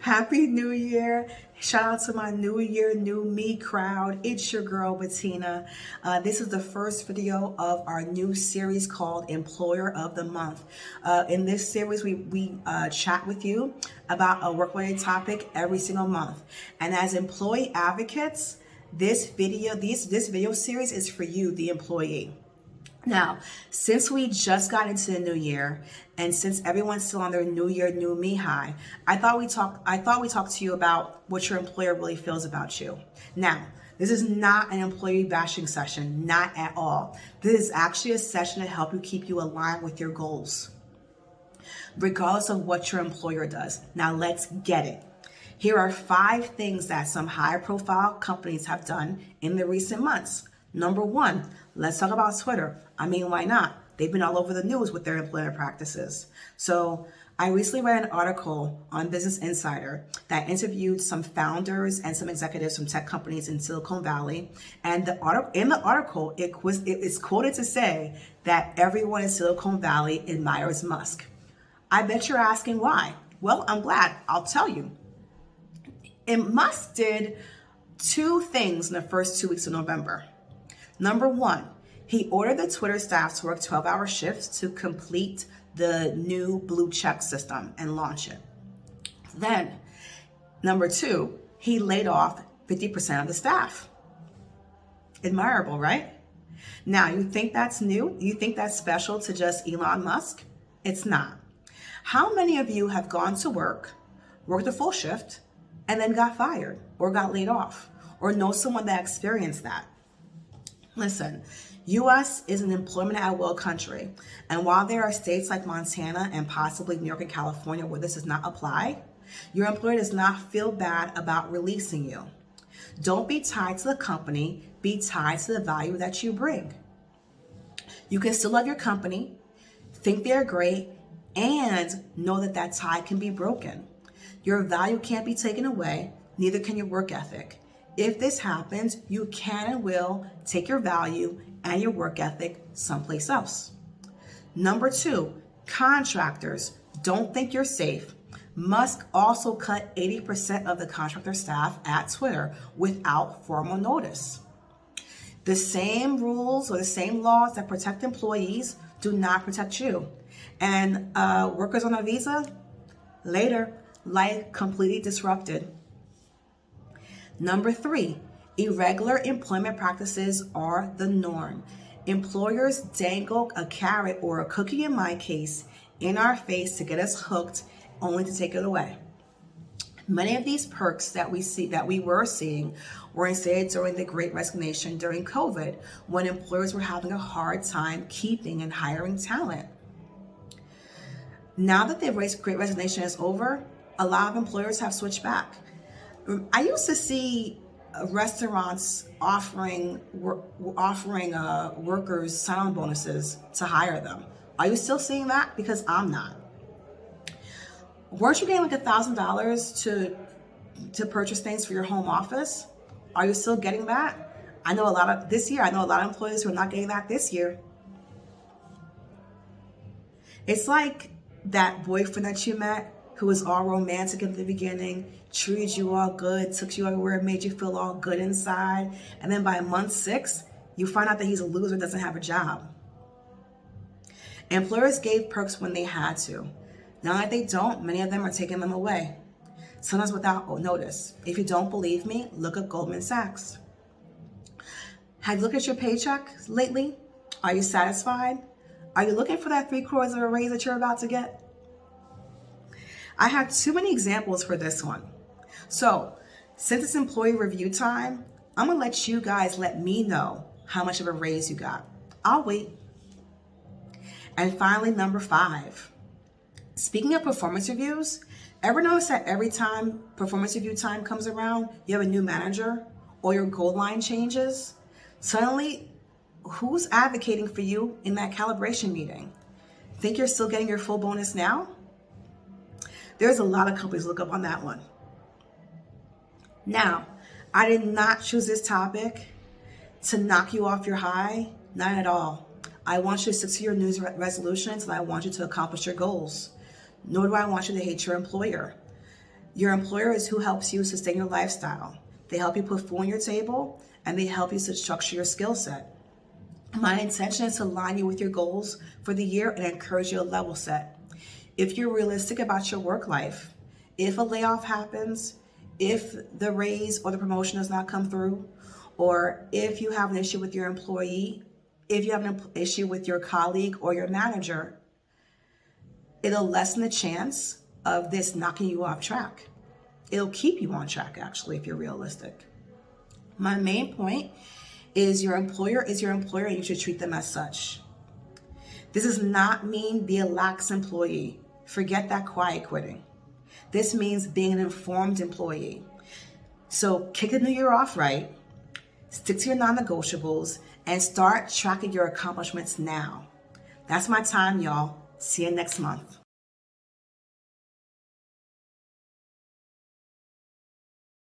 Happy New Year. Shout out to my New Year, New Me crowd. It's your girl, Bettina. This is the first video of our new series called Employer of the Month. In this series, we chat with you about a work-related topic every single month. And as employee advocates, this video series is for you, the employee. Now, since we just got into the new year, and since everyone's still on their New Year, New Me high, I thought we talk to you about what your employer really feels about you. Now, this is not an employee bashing session, not at all. This is actually a session to help you keep you aligned with your goals, regardless of what your employer does. Now, let's get it. Here are 5 things that some high-profile companies have done in the recent months. Number 1, let's talk about Twitter. I mean, why not? They've been all over the news with their employment practices. So I recently read an article on Business Insider that interviewed some founders and some executives from tech companies in Silicon Valley. And in the article, it's quoted to say that everyone in Silicon Valley admires Musk. I bet you're asking why. Well, I'm glad. I'll tell you. And Musk did 2 things in the first 2 weeks of November. Number 1, he ordered the Twitter staff to work 12-hour shifts to complete the new blue check system and launch it. Then, number 2, he laid off 50% of the staff. Admirable, right? Now, you think that's new? You think that's special to just Elon Musk? It's not. How many of you have gone to work, worked a full shift, and then got fired or got laid off, or know someone that experienced that? Listen, U.S. is an employment at will country, and while there are states like Montana and possibly New York and California where this does not apply, your employer does not feel bad about releasing you. Don't be tied to the company, be tied to the value that you bring. You can still love your company, think they're great, and know that that tie can be broken. Your value can't be taken away, neither can your work ethic. If this happens, you can and will take your value and your work ethic someplace else. Number 2, contractors. Don't think you're safe. Musk also cut 80% of the contractor staff at Twitter without formal notice. The same rules or the same laws that protect employees do not protect you. And workers on a visa, later, life completely disrupted. Number 3, irregular employment practices are the norm. Employers dangle a carrot or a cookie, in my case, in our face to get us hooked, only to take it away. Many of these perks that we were seeing were instated during the Great Resignation during COVID, when employers were having a hard time keeping and hiring talent. Now that the Great Resignation is over, a lot of employers have switched back. I used to see restaurants offering workers sign-on bonuses to hire them. Are you still seeing that? Because I'm not. Weren't you getting like $1,000 to purchase things for your home office? Are you still getting that? I know a lot of employees who are not getting that this year. It's like that boyfriend that you met who was all romantic at the beginning, treated you all good, took you everywhere, made you feel all good inside. And then by month 6, you find out that he's a loser, doesn't have a job. Employers gave perks when they had to. Now that they don't, many of them are taking them away, sometimes without notice. If you don't believe me, look at Goldman Sachs. Have you looked at your paycheck lately? Are you satisfied? Are you looking for that 3/4 of a raise that you're about to get? I have too many examples for this one. So, since it's employee review time, I'm gonna let you guys let me know how much of a raise you got. I'll wait. And finally, number 5. Speaking of performance reviews, ever notice that every time performance review time comes around, you have a new manager or your goal line changes? Suddenly, who's advocating for you in that calibration meeting? Think you're still getting your full bonus now? There's a lot of companies look up on that one. Now, I did not choose this topic to knock you off your high, not at all. I want you to stick to your New Year's resolutions, and I want you to accomplish your goals. Nor do I want you to hate your employer. Your employer is who helps you sustain your lifestyle. They help you put food on your table, and they help you to structure your skill set. My intention is to align you with your goals for the year and encourage you to level set. If you're realistic about your work life, if a layoff happens, if the raise or the promotion does not come through, or if you have an issue with your employee, if you have an issue with your colleague or your manager, it'll lessen the chance of this knocking you off track. It'll keep you on track, actually, if you're realistic. My main point is your employer is your employer and you should treat them as such. This does not mean be a lax employee. Forget that quiet quitting. This means being an informed employee. So kick the new year off right, stick to your non-negotiables, and start tracking your accomplishments now. That's my time, y'all. See you next month.